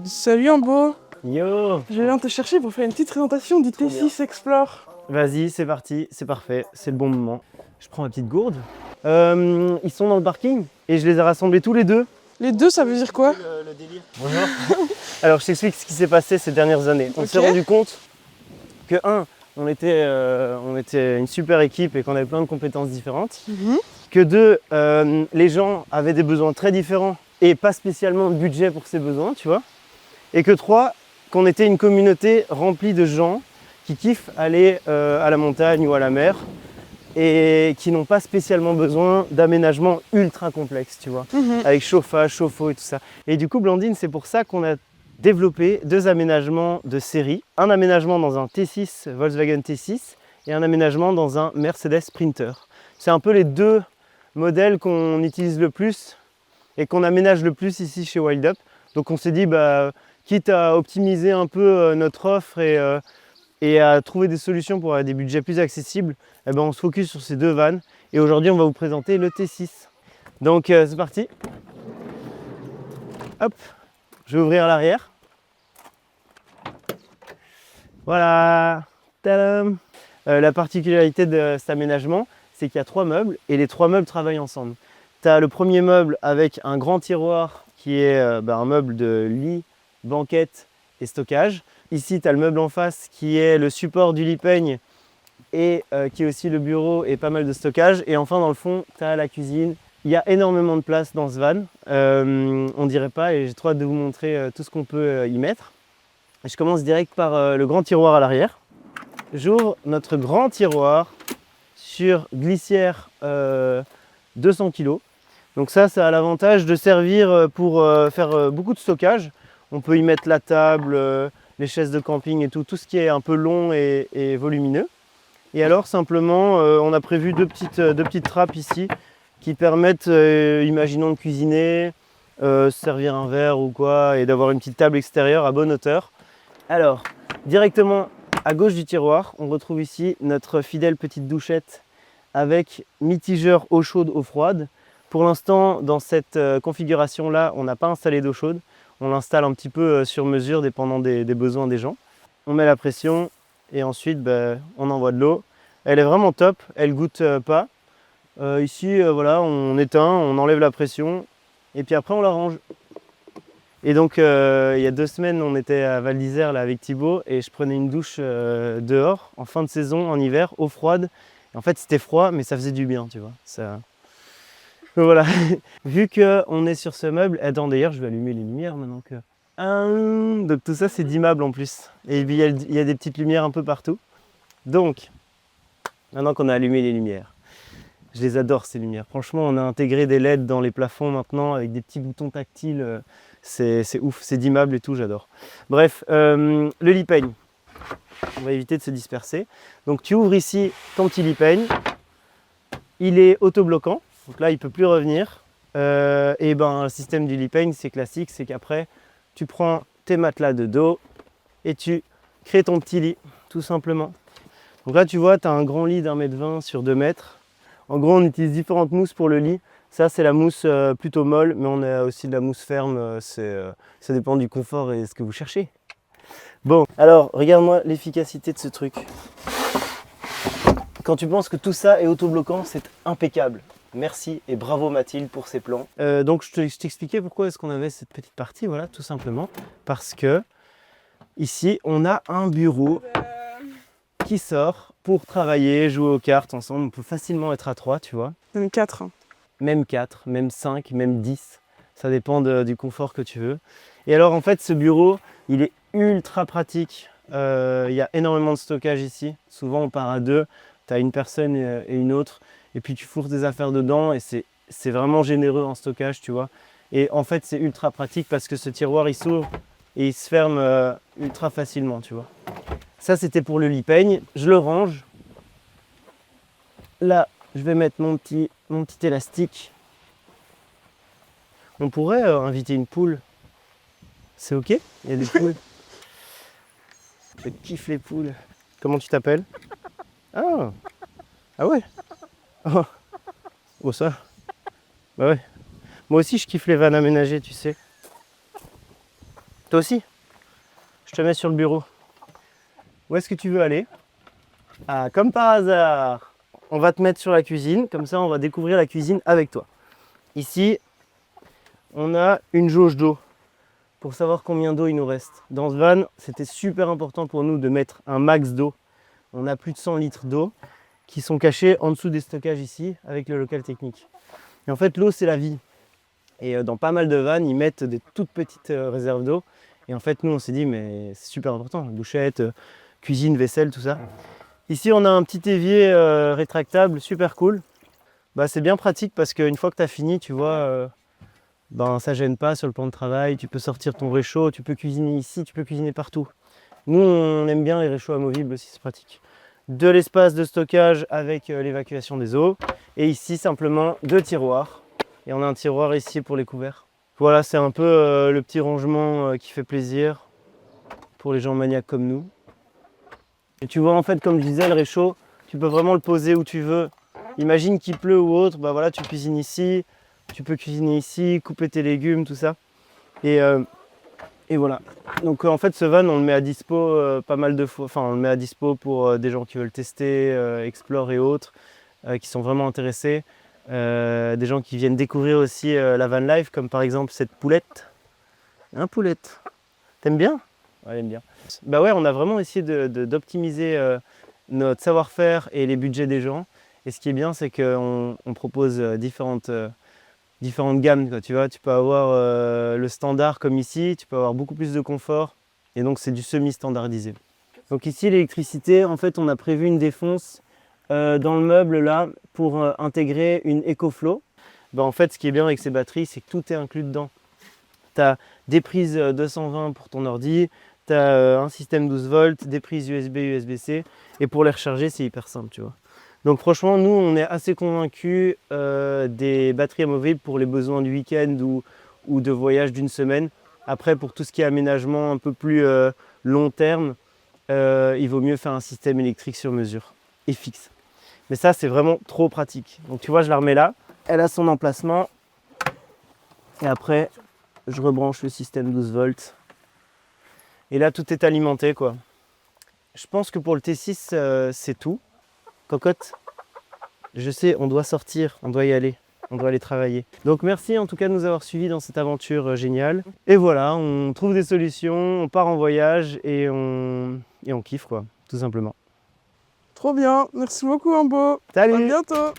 Salut Ambo, Yo! je viens te chercher pour faire une petite présentation du T6 Explore. Vas-y, c'est parti, c'est parfait, c'est le bon moment. Je prends ma petite gourde. Ils sont dans le parking et je les ai rassemblés tous les deux. Les deux, ça veut dire quoi? Le délire. Bonjour. Alors, je t'explique ce qui s'est passé ces dernières années. On s'est rendu compte que, on était une super équipe et qu'on avait plein de compétences différentes. Que deux, les gens avaient des besoins très différents et pas spécialement de budget pour ces besoins, tu vois. Et que trois, qu'on était une communauté remplie de gens qui kiffent aller à la montagne ou à la mer et qui n'ont pas spécialement besoin d'aménagements ultra complexes, tu vois, avec chauffage, chauffe-eau et tout ça. Et du coup, Blandine, c'est pour ça qu'on a développé deux aménagements de série. Un aménagement dans un T6, Volkswagen T6, et un aménagement dans un Mercedes Sprinter. C'est un peu les deux modèles qu'on utilise le plus et qu'on aménage le plus ici chez Wild Up. Donc on s'est dit, quitte à optimiser un peu notre offre et à trouver des solutions pour avoir des budgets plus accessibles, on se focus sur ces deux vannes. Et aujourd'hui, on va vous présenter le T6. Donc c'est parti. Hop, je vais ouvrir l'arrière. Voilà. Tadam. La particularité de cet aménagement, c'est qu'il y a trois meubles et les trois meubles travaillent ensemble. Tu as le premier meuble avec un grand tiroir qui est un meuble de lit, banquette et stockage. Ici, tu as le meuble en face qui est le support du lit peigne et qui est aussi le bureau et pas mal de stockage. Et enfin, dans le fond, tu as la cuisine. Il y a énormément de place dans ce van. On dirait pas et j'ai trop hâte de vous montrer tout ce qu'on peut y mettre. Je commence direct par le grand tiroir à l'arrière. J'ouvre notre grand tiroir sur glissière 200 kg. Donc ça a l'avantage de servir pour faire beaucoup de stockage. On peut y mettre la table, les chaises de camping et tout ce qui est un peu long et volumineux. Et alors simplement, on a prévu deux petites trappes ici qui permettent, imaginons de cuisiner, servir un verre ou quoi, et d'avoir une petite table extérieure à bonne hauteur. Alors, directement à gauche du tiroir, on retrouve ici notre fidèle petite douchette avec mitigeur eau chaude, eau froide. Pour l'instant, dans cette configuration-là, on n'a pas installé d'eau chaude. On l'installe un petit peu sur mesure, dépendant des besoins des gens. On met la pression et ensuite, on envoie de l'eau. Elle est vraiment top, elle goûte pas. Ici, voilà, on éteint, on enlève la pression et puis après, on la range. Et donc, il y a 2 semaines, on était à Val d'Isère là, avec Thibaut et je prenais une douche dehors, en fin de saison, en hiver, eau froide. Et en fait, c'était froid, mais ça faisait du bien, tu vois. Ça... Donc voilà, vu qu'on est sur ce meuble, attends d'ailleurs, je vais allumer les lumières maintenant que... Donc tout ça, c'est d'immeuble en plus. Et puis, il y a des petites lumières un peu partout. Donc, maintenant qu'on a allumé les lumières, je les adore ces lumières. Franchement, on a intégré des LED dans les plafonds maintenant avec des petits boutons tactiles. C'est ouf, c'est d'immeuble et tout, j'adore. Bref, le lit peigne. On va éviter de se disperser. Donc tu ouvres ici ton petit lit peigne. Il est autobloquant, donc là il ne peut plus revenir. Le système du lit peigne, c'est classique, c'est qu'après tu prends tes matelas de dos et tu crées ton petit lit, tout simplement. Donc là tu vois, tu as un grand lit d'1,20 m sur 2 mètres. En gros, on utilise différentes mousses pour le lit. Ça, c'est la mousse plutôt molle, mais on a aussi de la mousse ferme. Ça dépend du confort et de ce que vous cherchez. Bon, alors, regarde-moi l'efficacité de ce truc. Quand tu penses que tout ça est autobloquant, c'est impeccable. Merci et bravo Mathilde pour ces plans. Donc, je t'expliquais pourquoi est-ce qu'on avait cette petite partie, voilà, tout simplement. Parce que, ici, on a un bureau qui sort pour travailler, jouer aux cartes ensemble. On peut facilement être à 3, tu vois. Même 4. Même 4, même 5, même 10. Ça dépend du confort que tu veux. Et alors en fait ce bureau, il est ultra pratique. Il y a énormément de stockage ici. Souvent on part à 2, tu as une personne et une autre. Et puis tu fourres tes affaires dedans et c'est vraiment généreux en stockage, tu vois. Et en fait c'est ultra pratique parce que ce tiroir il s'ouvre et il se ferme ultra facilement, tu vois. Ça c'était pour le lit peigne. Je le range. Là, je vais mettre mon petit élastique. On pourrait inviter une poule. C'est ok? Il y a des poules. Je kiffe les poules. Comment tu t'appelles? Ah! Ah ouais? Oh. Oh ça? Bah ouais. Moi aussi je kiffe les vannes aménagées, tu sais. Toi aussi? Je te mets sur le bureau. Où est-ce que tu veux aller? Ah, comme par hasard, on va te mettre sur la cuisine, comme ça on va découvrir la cuisine avec toi. Ici, on a une jauge d'eau pour savoir combien d'eau il nous reste. Dans ce van, c'était super important pour nous de mettre un max d'eau. On a plus de 100 litres d'eau qui sont cachés en dessous des stockages ici avec le local technique. Et en fait, l'eau, c'est la vie. Et dans pas mal de vannes, ils mettent des toutes petites réserves d'eau. Et en fait, nous, on s'est dit, mais c'est super important, douchette, cuisine, vaisselle, tout ça. Ici, on a un petit évier rétractable, super cool. Bah, c'est bien pratique parce qu'une fois que tu as fini, tu vois, ben, ça gêne pas sur le plan de travail. Tu peux sortir ton réchaud, tu peux cuisiner ici, tu peux cuisiner partout. Nous, on aime bien les réchauds amovibles aussi, c'est pratique. De l'espace de stockage avec l'évacuation des eaux. Et ici, simplement, 2 tiroirs. Et on a un tiroir ici pour les couverts. Voilà, c'est un peu le petit rangement qui fait plaisir pour les gens maniaques comme nous. Et tu vois, en fait, comme je disais, le réchaud, tu peux vraiment le poser où tu veux. Imagine qu'il pleut ou autre, bah voilà, tu cuisines ici, tu peux cuisiner ici, couper tes légumes, tout ça. Et voilà. Donc en fait, ce van, on le met à dispo pas mal de fois. Enfin, on le met à dispo pour des gens qui veulent tester, Explore et autres, qui sont vraiment intéressés. Des gens qui viennent découvrir aussi la van life, comme par exemple cette poulette. Hein, poulette? T'aimes bien? Ouais, elle aime bien. Bah ouais, on a vraiment essayé d'optimiser notre savoir-faire et les budgets des gens. Et ce qui est bien, c'est qu'on propose différentes gammes, quoi, tu vois. Tu peux avoir le standard comme ici, tu peux avoir beaucoup plus de confort. Et donc, c'est du semi-standardisé. Donc ici, l'électricité, en fait, on a prévu une défonce dans le meuble là pour intégrer une EcoFlow. Bah, en fait, ce qui est bien avec ces batteries, c'est que tout est inclus dedans. Tu as des prises 220 pour ton ordi, tu as un système 12 volts, des prises USB, USB-C. Et pour les recharger, c'est hyper simple, tu vois. Donc franchement, nous, on est assez convaincus des batteries amovibles pour les besoins du week-end ou de voyage d'une semaine. Après, pour tout ce qui est aménagement un peu plus long terme, il vaut mieux faire un système électrique sur mesure et fixe. Mais ça, c'est vraiment trop pratique. Donc tu vois, je la remets là. Elle a son emplacement. Et après, je rebranche le système 12 volts. Et là, tout est alimenté, quoi. Je pense que pour le T6, c'est tout. Cocotte, je sais, on doit sortir, on doit y aller, on doit aller travailler. Donc merci en tout cas de nous avoir suivis dans cette aventure géniale. Et voilà, on trouve des solutions, on part en voyage et on kiffe, quoi, tout simplement. Trop bien. Merci beaucoup, Ambo. À Salut! bientôt.